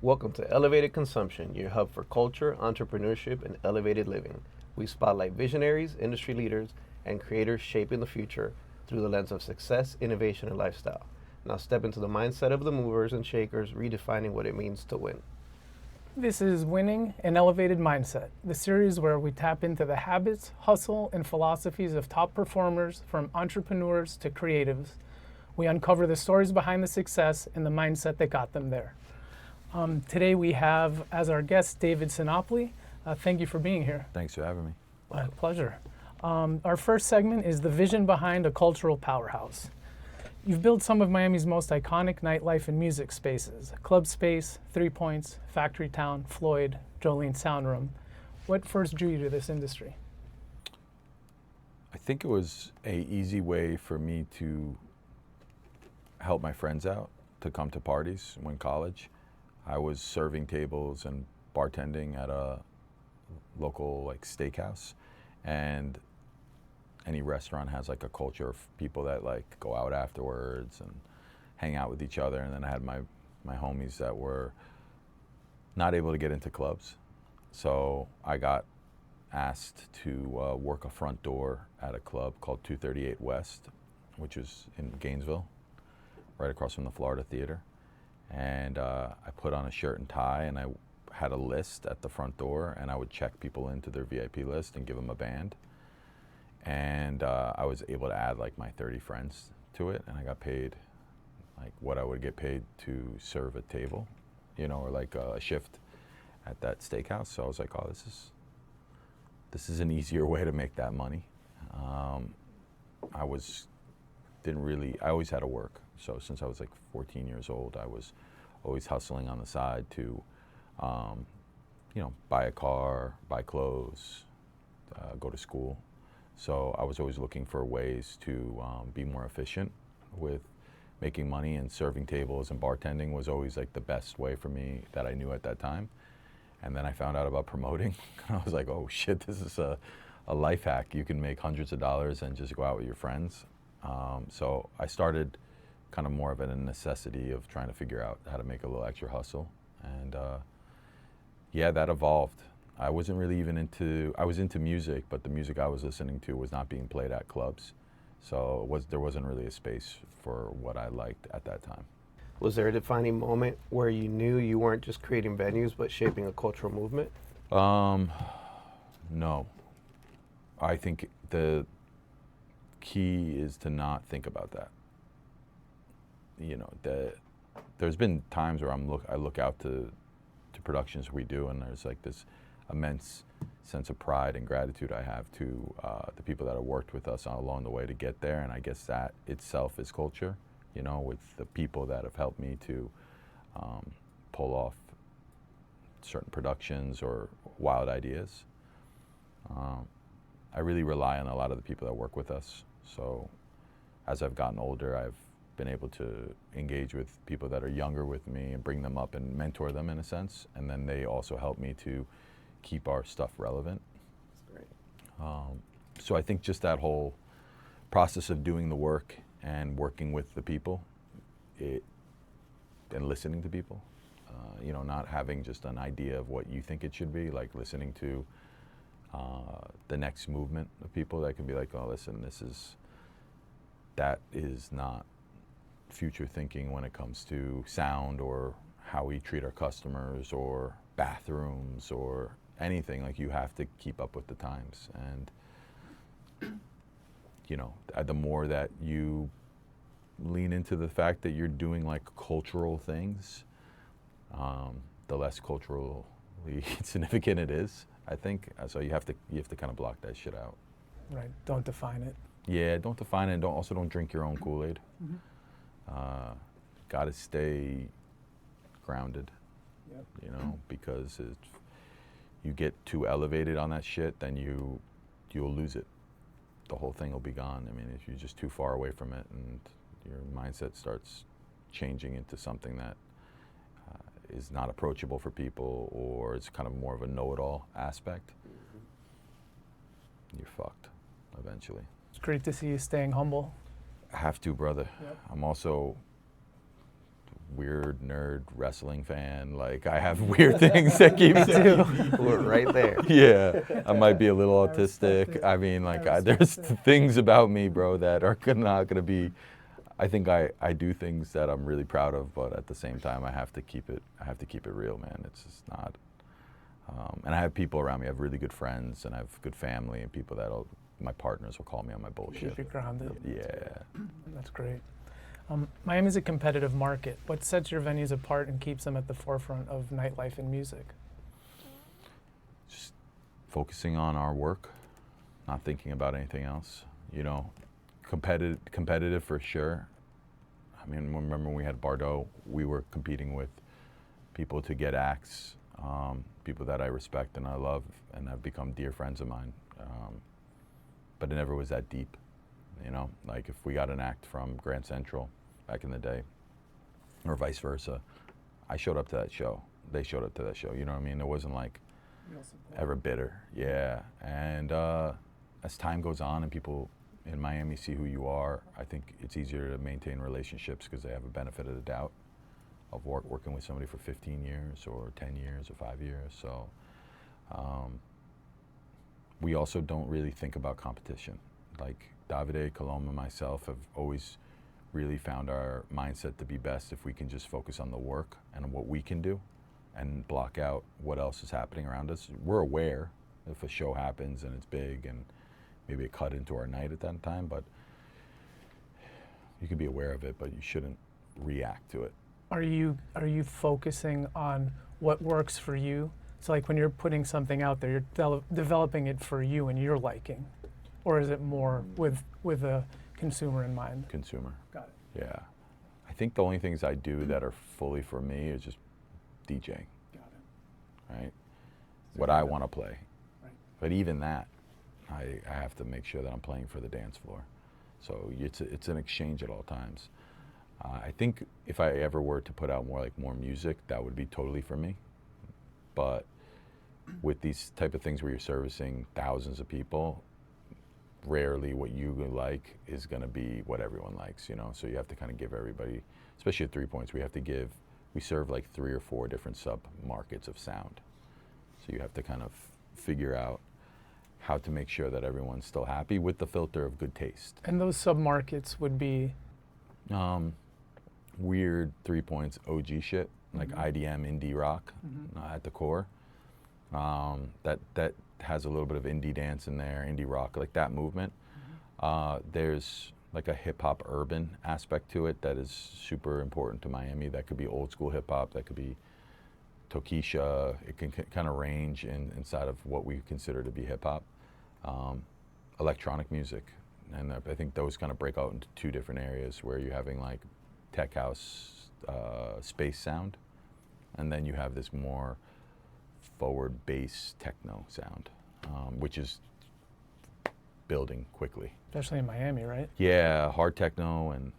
Welcome to Elevated Consumption, your hub for culture, entrepreneurship, and elevated living. We spotlight visionaries, industry leaders, and creators shaping the future through the lens of success, innovation, and lifestyle. Now step into the mindset of the movers and shakers, redefining what it means to win. This is Winning an Elevated Mindset, the series where we tap into the habits, hustle, and philosophies of top performers, from entrepreneurs to creatives. We uncover the stories behind the success and the mindset that got them there. Today we have as our guest David Sinopoli. Thank you for being here. Thanks for having me. My pleasure. Our first segment is the vision behind a cultural powerhouse. You've built some of Miami's most iconic nightlife and music spaces: Club Space, 3 Points, Factory Town, Floyd, Jolene Soundroom. What first drew you to this industry? I think it was an easy way for me to help my friends out, to come to parties when college. I was serving tables and bartending at a local steakhouse, and any restaurant has a culture of people that go out afterwards and hang out with each other. And then I had my homies that were not able to get into clubs, so I got asked to work a front door at a club called 238 West, which was in Gainesville, right across from the Florida Theater. And I put on a shirt and tie, and I had a list at the front door, and I would check people into their VIP list and give them a band. And I was able to add my 30 friends to it, and I got paid what I would get paid to serve a table, or a shift at that steakhouse. So I was like, oh, this is an easier way to make that money. I always had to work. So since I was 14 years old, I was always hustling on the side to, buy a car, buy clothes, go to school. So I was always looking for ways to be more efficient with making money, and serving tables and bartending was always the best way for me that I knew at that time. And then I found out about promoting, and I was like, oh shit, this is a life hack. You can make hundreds of dollars and just go out with your friends. So I started kind of more of a necessity of trying to figure out how to make a little extra hustle. And that evolved. I wasn't really I was into music, but the music I was listening to was not being played at clubs. So there wasn't really a space for what I liked at that time. Was there a defining moment where you knew you weren't just creating venues, but shaping a cultural movement? No. I think the key is to not think about that. There's been times where I look out to productions we do, and there's this immense sense of pride and gratitude I have to the people that have worked with us along the way to get there. And I guess that itself is culture, with the people that have helped me to pull off certain productions or wild ideas. I really rely on a lot of the people that work with us. So as I've gotten older, I've been able to engage with people that are younger with me and bring them up and mentor them in a sense. And then they also help me to keep our stuff relevant. That's great. So I think just that whole process of doing the work and working with the people and listening to people, not having just an idea of what you think it should be, listening to the next movement of people that can be oh, listen, that is not future thinking when it comes to sound or how we treat our customers or bathrooms or anything. You have to keep up with the times. And the more that you lean into the fact that you're doing cultural things, the less culturally significant it is, I think. So you have to kind of block that shit out. Right. Don't define it. Yeah, don't define it. Don't drink your own Kool-Aid. Mm-hmm. Got to stay grounded. Yep. Because if you get too elevated on that shit, then you'll lose it. The whole thing will be gone. I mean, if you're just too far away from it and your mindset starts changing into something that is not approachable for people, or it's kind of more of a know-it-all aspect, you're fucked eventually. It's great to see you staying humble. I have to, brother. Yep. I'm also weird nerd wrestling fan. Like, I have weird things that keep me We're right there. Yeah, I might be a little I respect autistic. it. I mean, like, I there's respect it. things about me, bro, that are not gonna be. I think I do things that I'm really proud of, but at the same time, I have to keep it real, man. It's just not. And I have people around me. I have really good friends, and I have good family, and people my partners will call me on my bullshit. Keep you grounded. Yeah. That's great. Miami's a competitive market. What sets your venues apart and keeps them at the forefront of nightlife and music? Just focusing on our work, not thinking about anything else. You know, competitive for sure. I mean, remember when we had Bardot, we were competing with people to get acts, people that I respect and I love and have become dear friends of mine. But it never was that deep. You know, like if we got an act from Grand Central back in the day, or vice versa, I showed up to that show. They showed up to that show. You know what I mean? It wasn't like ever bitter. Yeah. And as time goes on and people in Miami see who you are, I think it's easier to maintain relationships because they have a benefit of the doubt of working with somebody for 15 years or 10 years or 5 years. So we also don't really think about competition. Like Davide, Colombo, and myself have always really found our mindset to be best if we can just focus on the work and what we can do and block out what else is happening around us. We're aware if a show happens and it's big and maybe it cut into our night at that time, but you can be aware of it, but you shouldn't react to it. Are you focusing on what works for you? So like when you're putting something out there, you're developing it for you and your liking, or is it more with a consumer in mind? Consumer. Got it. Yeah. I think the only things I do that are fully for me is just DJing. Got it. Right? What I want to play. Right. But even that, I have to make sure that I'm playing for the dance floor. So it's an exchange at all times. I think if I ever were to put out more music, that would be totally for me. But with these type of things where you're servicing thousands of people, rarely what you like is going to be what everyone likes, you know? So you have to kind of give everybody, especially at 3 Points, we serve like 3 or 4 different sub-markets of sound. So you have to kind of figure out how to make sure that everyone's still happy with the filter of good taste. And those sub-markets would be? Weird 3 Points OG shit, like IDM, indie rock at the core. That has a little bit of indie dance in there, indie rock, like that movement. There's like a hip hop urban aspect to it that is super important to Miami. That could be old school hip hop, that could be Tokisha. It can kind of range inside of what we consider to be hip hop. Electronic music, and I think those kind of break out into 2 different areas where you're having like tech house, space sound, and then you have this more forward bass techno sound, which is building quickly. Especially in Miami, right? Yeah, hard techno and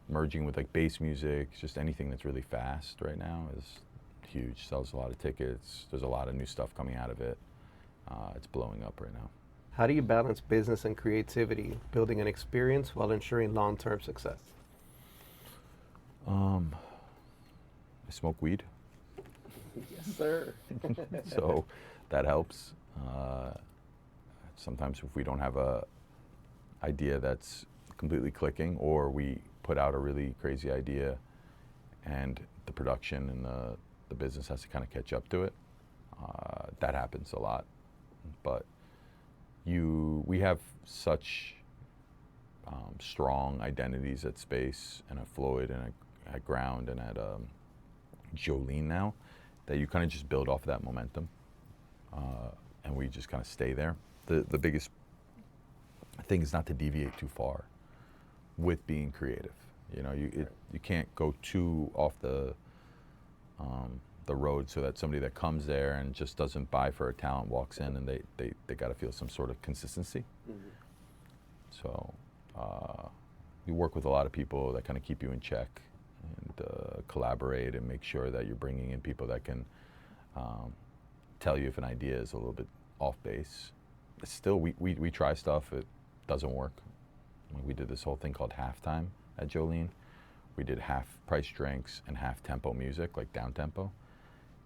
merging with like bass music, just anything that's really fast right now is huge. Sells a lot of tickets. There's a lot of new stuff coming out of it. It's blowing up right now. How do you balance business and creativity, building an experience while ensuring long-term success? I smoke weed. Yes, sir. So that helps. Sometimes if we don't have a idea that's completely clicking, or we put out a really crazy idea and the production and the business has to kind of catch up to it, that happens a lot. But we have such strong identities at Space and at Floyd and at Ground and at Jolene now, that you kind of just build off of that momentum, and we just kind of stay there. The biggest thing is not to deviate too far with being creative. You know, you can't go too off the road so that somebody that comes there and just doesn't buy for a talent walks in and they got to feel some sort of consistency. So you work with a lot of people that kind of keep you in check and collaborate and make sure that you're bringing in people that can tell you if an idea is a little bit off base. Still, we try stuff, it doesn't work. We did this whole thing called halftime at Jolene. We did half price drinks and half tempo music, like down tempo.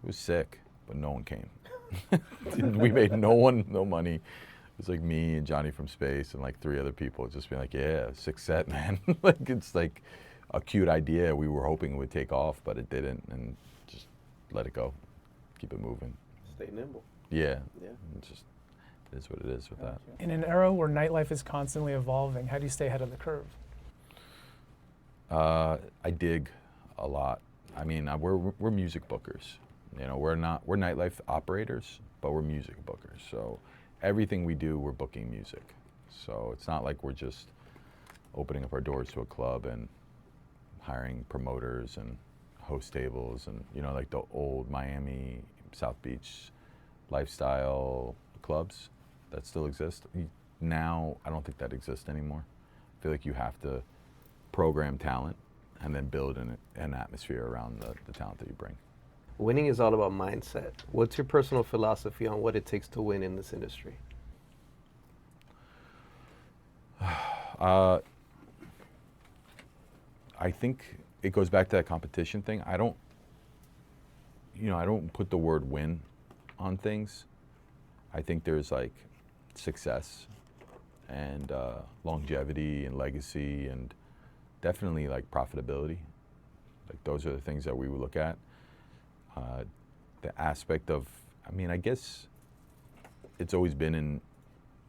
It was sick, but no one came. We made no money. It was like me and Johnny from Space and like 3 other people just being like, yeah, 6 set, man. Like, it's like a cute idea. We were hoping it would take off, but it didn't, and just let it go. Keep it moving. Stay nimble. Yeah. Yeah. It's just, it is what it is with that. In an era where nightlife is constantly evolving, how do you stay ahead of the curve? I dig a lot. I mean, we're music bookers. You know, we're nightlife operators, but we're music bookers. So everything we do, we're booking music. So it's not like we're just opening up our doors to a club and hiring promoters and host tables and, you know, like the old Miami, South Beach lifestyle clubs that still exist. Now, I don't think that exists anymore. I feel like you have to program talent and then build an atmosphere around the talent that you bring. Winning is all about mindset. What's your personal philosophy on what it takes to win in this industry? I think it goes back to that competition thing. I don't put the word win on things. I think there's like success and longevity and legacy and definitely like profitability. Like those are the things that we would look at. The aspect of, I mean, I guess it's always been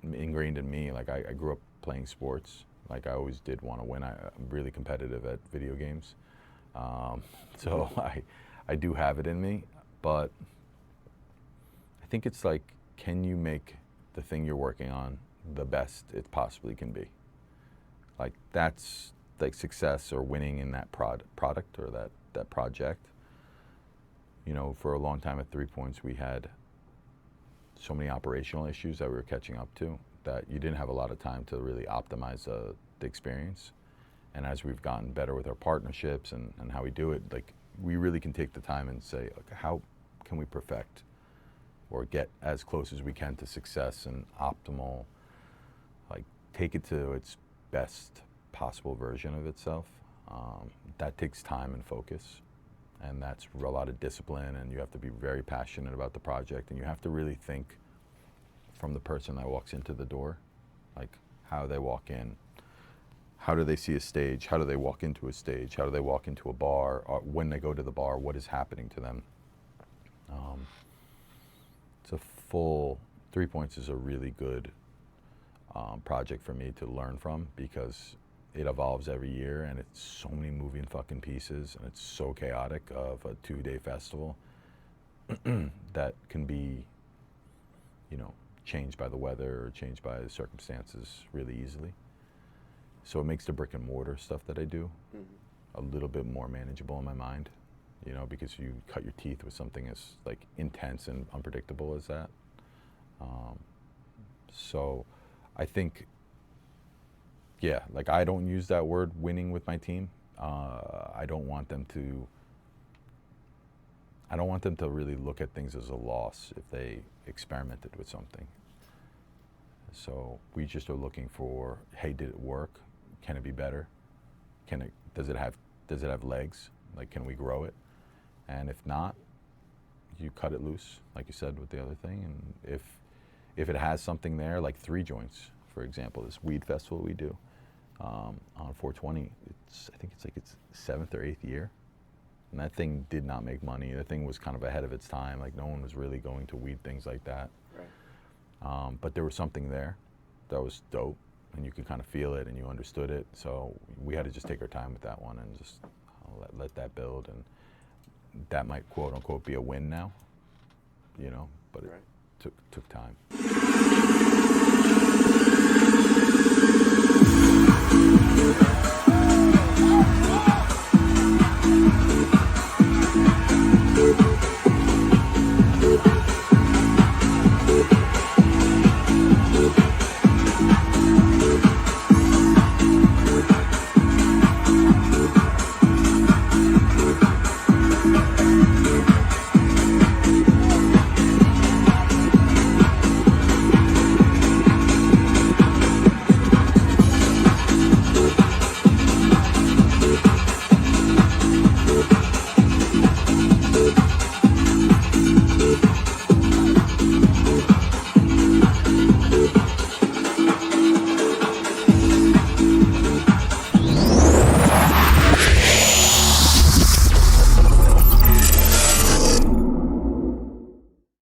ingrained in me. Like I grew up playing sports. Like I always did want to win. I'm really competitive at video games. So I do have it in me, but I think it's like, can you make the thing you're working on the best it possibly can be? Like that's like success or winning in that product or that project. You know, for a long time at 3 Points, we had so many operational issues that we were catching up to that you didn't have a lot of time to really optimize the experience. And as we've gotten better with our partnerships and how we do it, like we really can take the time and say, okay, how can we perfect or get as close as we can to success and optimal, like take it to its best possible version of itself. That takes time and focus. And that's a lot of discipline, and you have to be very passionate about the project, and you have to really think from the person that walks into the door, like how they walk in, how do they see a stage, how do they walk into a stage, how do they walk into a bar, or when they go to the bar, what is happening to them. It's a full, 3 Points is a really good project for me to learn from because it evolves every year, and it's so many moving fucking pieces, and it's so chaotic of a 2-day festival that can be, you know, changed by the weather or changed by the circumstances really easily. So it makes the brick and mortar stuff that I do a little bit more manageable in my mind, you know, because you cut your teeth with something as like intense and unpredictable as that. So I think, yeah, like I don't use that word winning with my team. I don't want them to really look at things as a loss if they experimented with something. So we just are looking for, hey, did it work? Can it be better? Does it have legs? Like, can we grow it? And if not, you cut it loose, like you said with the other thing. And if it has something there, like 3 Joints, for example, this weed festival we do on 420, I think it's like its 7th or 8th year. And that thing did not make money. The thing was kind of ahead of its time. Like no one was really going to weed things like that. Right. But there was something there that was dope, and you could kind of feel it and you understood it. So we had to just take our time with that one and just let that build. And that might quote unquote be a win now, you know, but it took time.